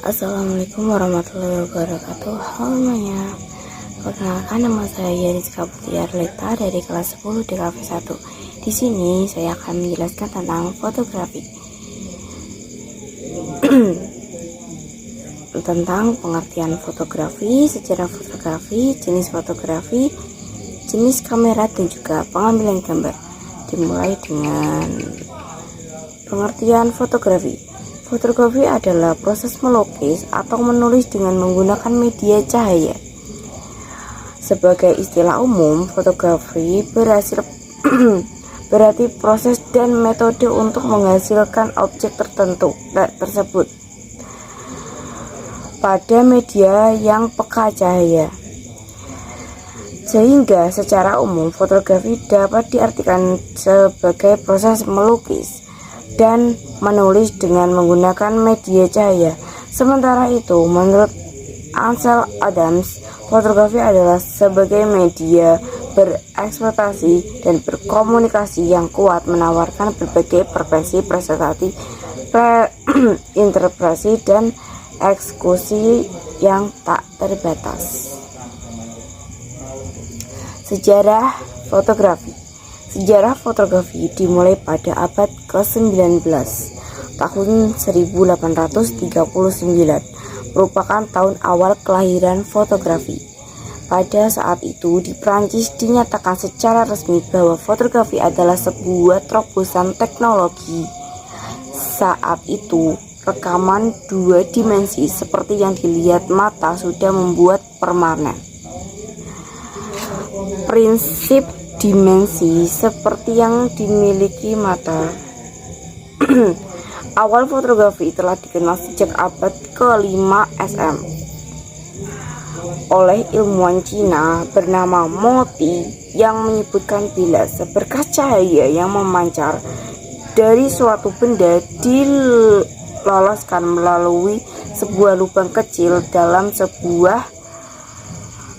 Assalamualaikum warahmatullahi wabarakatuh. Halo semuanya, perkenalkan nama saya Yariska Putri Arleta dari kelas 10 DKV 1. Di sini saya akan menjelaskan tentang fotografi. Tentang pengertian fotografi, sejarah fotografi, jenis fotografi, jenis kamera, dan juga pengambilan gambar. Dimulai dengan pengertian fotografi. Fotografi adalah proses melukis atau menulis dengan menggunakan media cahaya. Sebagai istilah umum, fotografi berarti proses dan metode untuk menghasilkan objek tertentu tersebut pada media yang peka cahaya. Sehingga secara umum fotografi dapat diartikan sebagai proses melukis dan menulis dengan menggunakan media cahaya. Sementara itu, menurut Ansel Adams, fotografi adalah sebagai media berekspektasi dan berkomunikasi yang kuat, menawarkan berbagai preferensi, prestasi, interpretasi, dan eksekusi yang tak terbatas. Sejarah fotografi. Sejarah fotografi dimulai pada abad ke-19, tahun 1839, merupakan tahun awal kelahiran fotografi. Pada saat itu di Prancis dinyatakan secara resmi bahwa fotografi adalah sebuah terobosan teknologi. Saat itu rekaman dua dimensi seperti yang dilihat mata sudah membuat permanen. Prinsip dimensi seperti yang dimiliki mata. Awal fotografi telah dikenal sejak abad ke-5 SM oleh ilmuwan Cina bernama Moti yang menyebutkan bila seberkas cahaya yang memancar dari suatu benda diloloskan melalui sebuah lubang kecil dalam sebuah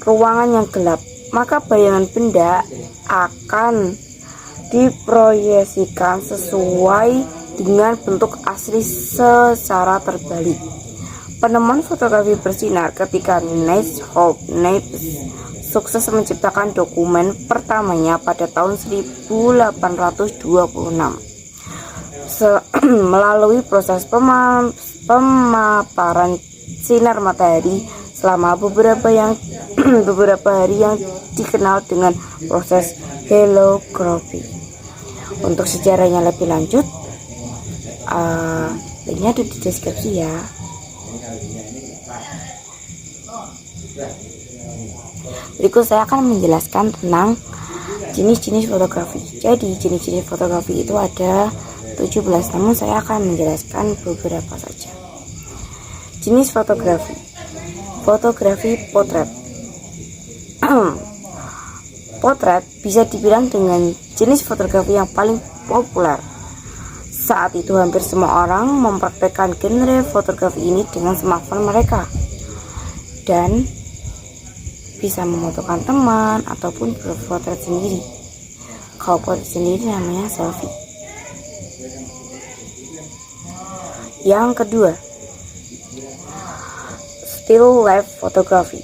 ruangan yang gelap, maka bayangan benda akan diproyeksikan sesuai dengan bentuk asli secara terbalik. Penemuan fotografi bersinar ketika Niels Neighbors sukses menciptakan dokumen pertamanya pada tahun 1826 melalui proses pemaparan sinar matahari selama beberapa hari yang dikenal dengan proses heliography. Untuk sejarahnya lebih lanjut, linknya ada di deskripsi ya. Berikut saya akan menjelaskan tentang jenis-jenis fotografi. Jadi jenis-jenis fotografi itu ada 17, namun saya akan menjelaskan beberapa saja. Jenis fotografi. Fotografi potret. Potret bisa dibilang dengan jenis fotografi yang paling populer. Saat itu hampir semua orang mempraktekkan genre fotografi ini dengan smartphone mereka dan bisa memotokan teman ataupun berpotret sendiri. Kalau potret sendiri namanya selfie. Yang kedua, still life photography.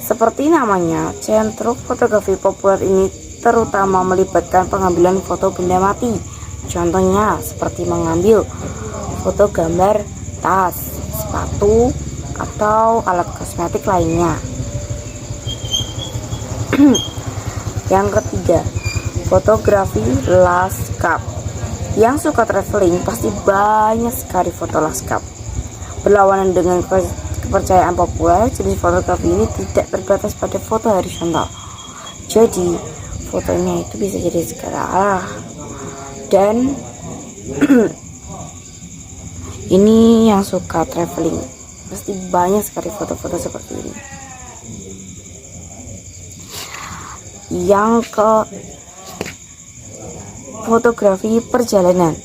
Seperti namanya, centrum fotografi populer ini terutama melibatkan pengambilan foto benda mati. Contohnya seperti mengambil foto gambar tas, sepatu, atau alat kosmetik lainnya. Yang ketiga, fotografi landscape. Yang suka traveling pasti banyak sekali foto landscape. Berlawanan dengan kepercayaan populer, jenis fotografi ini tidak terbatas pada foto horizontal. Jadi fotonya itu bisa jadi segala arah. Dan ini yang suka traveling pasti banyak sekali foto-foto seperti ini. Yang ke fotografi perjalanan.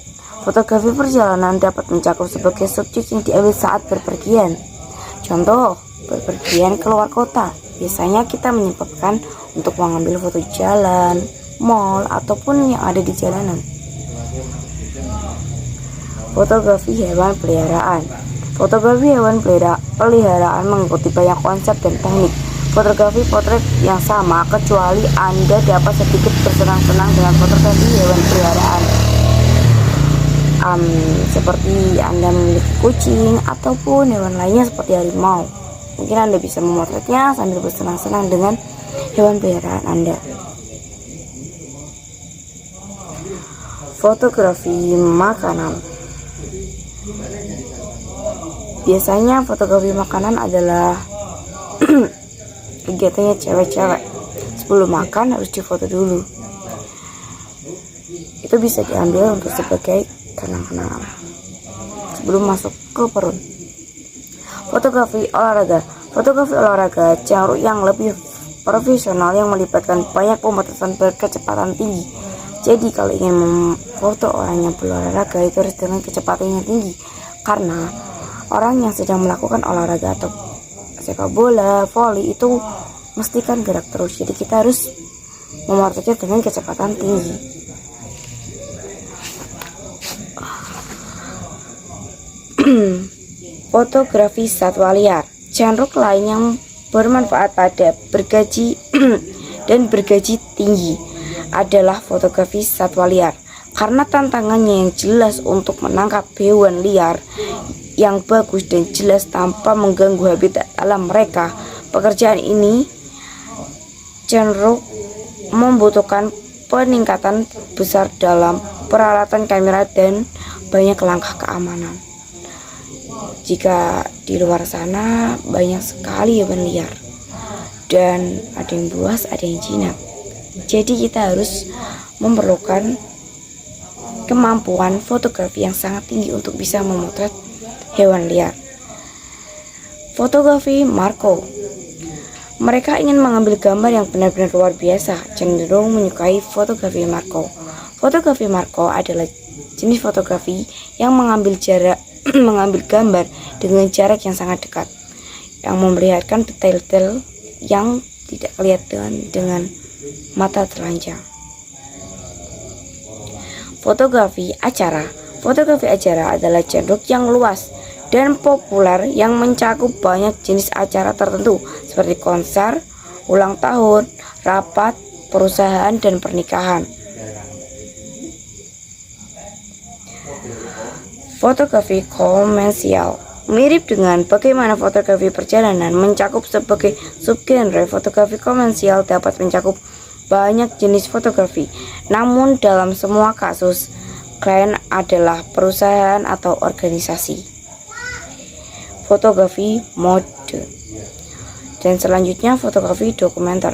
Fotografi perjalanan dapat mencakup sebagai subjek yang diambil saat berpergian. Contoh, berpergian keluar kota. Biasanya kita menyempatkan untuk mengambil foto jalan, mall, ataupun yang ada di jalanan. Fotografi hewan peliharaan. Fotografi hewan peliharaan mengikuti banyak konsep dan teknik fotografi potret yang sama, kecuali Anda dapat sedikit bersenang-senang dengan fotografi hewan peliharaan. Seperti Anda memiliki kucing ataupun hewan lainnya seperti harimau. Mungkin Anda bisa memotretnya sambil bersenang-senang dengan hewan peliharaan Anda. Fotografi makanan. Biasanya fotografi makanan adalah kegiatannya cewek-cewek. Sebelum makan harus difoto dulu. Itu bisa diambil untuk sebagai kenang-kenangan sebelum masuk ke perut. Fotografi olahraga. Fotografi olahraga cenderung yang lebih profesional yang melibatkan banyak pembatasan berkecepatan tinggi. Jadi kalau ingin memfoto orang yang berolahraga itu harus dengan kecepatan yang tinggi, karena orang yang sedang melakukan olahraga atau sepak bola, voli itu mesti kan gerak terus. Jadi kita harus memotretnya dengan kecepatan tinggi. Fotografi satwa liar. Genre lain yang bermanfaat pada bergaji dan bergaji tinggi adalah fotografi satwa liar, karena tantangannya yang jelas untuk menangkap hewan liar yang bagus dan jelas tanpa mengganggu habitat alam mereka. Pekerjaan ini cenderung membutuhkan peningkatan besar dalam peralatan kamera dan banyak langkah keamanan. Jika di luar sana banyak sekali hewan liar dan ada yang buas, ada yang jinak. Jadi kita harus memerlukan kemampuan fotografi yang sangat tinggi untuk bisa memotret hewan liar. Fotografi makro. Mereka ingin mengambil gambar yang benar-benar luar biasa, cenderung menyukai fotografi makro. Fotografi makro adalah jenis fotografi yang mengambil gambar dengan jarak yang sangat dekat, yang memperlihatkan detail-detail yang tidak kelihatan dengan mata telanjang. Fotografi acara. Fotografi acara adalah genre yang luas dan populer yang mencakup banyak jenis acara tertentu seperti konser, ulang tahun, rapat, perusahaan, dan pernikahan. Fotografi komersial. Mirip dengan bagaimana fotografi perjalanan mencakup sebagai subgenre, fotografi komersial dapat mencakup banyak jenis fotografi. Namun dalam semua kasus, klien adalah perusahaan atau organisasi. Fotografi mode. Dan selanjutnya fotografi dokumenter.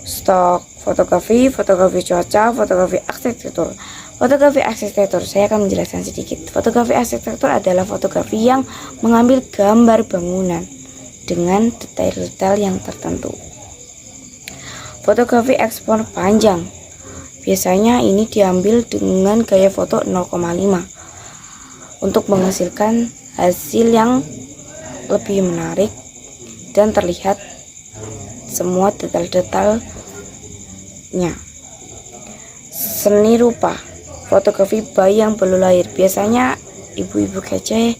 Stok fotografi, fotografi cuaca, fotografi arsitektur. Fotografi arsitektur, saya akan menjelaskan sedikit. Fotografi arsitektur adalah fotografi yang mengambil gambar bangunan dengan detail-detail yang tertentu. Fotografi ekspor panjang. Biasanya ini diambil dengan gaya foto 0,5 untuk menghasilkan hasil yang lebih menarik dan terlihat semua detail-detailnya. Seni rupa. Fotografi bayi yang baru lahir. Biasanya ibu-ibu kece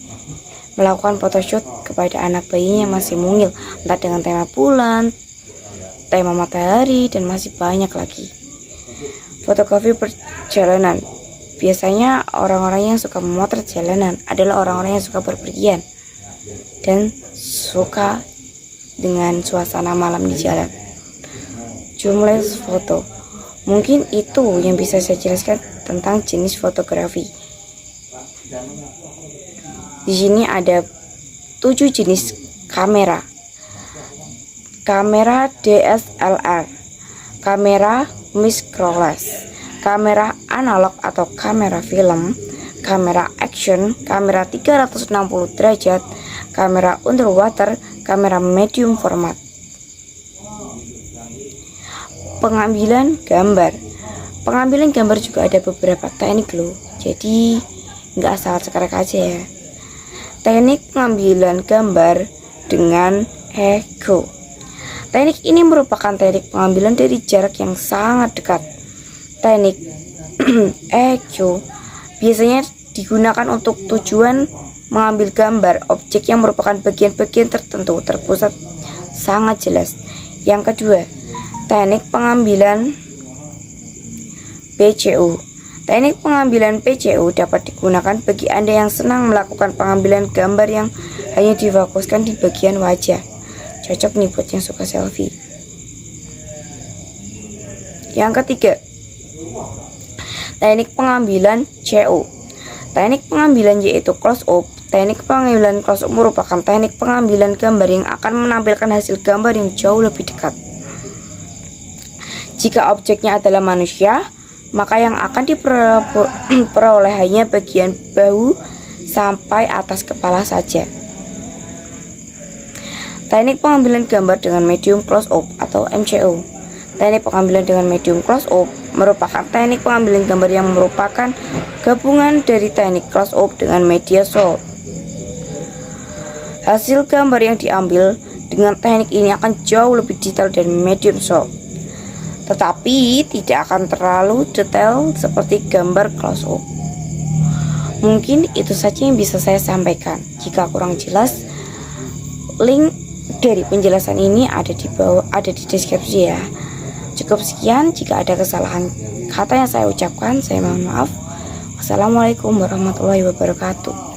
melakukan photoshoot kepada anak bayinya yang masih mungil, entah dengan tema bulan, tema matahari, dan masih banyak lagi. Fotografi perjalanan. Biasanya orang-orang yang suka memotret jalanan adalah orang-orang yang suka berpergian dan suka dengan suasana malam di jalan. Jumlah foto. Mungkin itu yang bisa saya jelaskan tentang jenis fotografi. Di sini ada 7 jenis kamera. Kamera DSLR, kamera mirrorless, kamera analog atau kamera film, kamera action, kamera 360 derajat, kamera underwater, kamera medium format. Pengambilan gambar. Pengambilan gambar juga ada beberapa teknik loh, jadi nggak asal cekrek aja ya. Teknik pengambilan gambar dengan echo. Teknik ini merupakan teknik pengambilan dari jarak yang sangat dekat. Teknik echo biasanya digunakan untuk tujuan mengambil gambar objek yang merupakan bagian-bagian tertentu terpusat sangat jelas. Yang kedua, teknik pengambilan PCU. Teknik pengambilan PCU dapat digunakan bagi Anda yang senang melakukan pengambilan gambar yang hanya difokuskan di bagian wajah. Cocok nih buat yang suka selfie. Yang ketiga, teknik pengambilan CU. Teknik pengambilan yaitu close up. Teknik pengambilan close up merupakan teknik pengambilan gambar yang akan menampilkan hasil gambar yang jauh lebih dekat. Jika objeknya adalah manusia, maka yang akan diperoleh hanya bagian bahu sampai atas kepala saja. Teknik pengambilan gambar dengan medium close up atau MCU. Teknik pengambilan dengan medium close up merupakan teknik pengambilan gambar yang merupakan gabungan dari teknik close up dengan media shot. Hasil gambar yang diambil dengan teknik ini akan jauh lebih detail dari medium shot, tetapi tidak akan terlalu detail seperti gambar close up. Mungkin itu saja yang bisa saya sampaikan. Jika kurang jelas, link dari penjelasan ini ada di deskripsi ya. Cukup sekian. Jika ada kesalahan kata yang saya ucapkan, saya mohon maaf. Wassalamualaikum warahmatullahi wabarakatuh.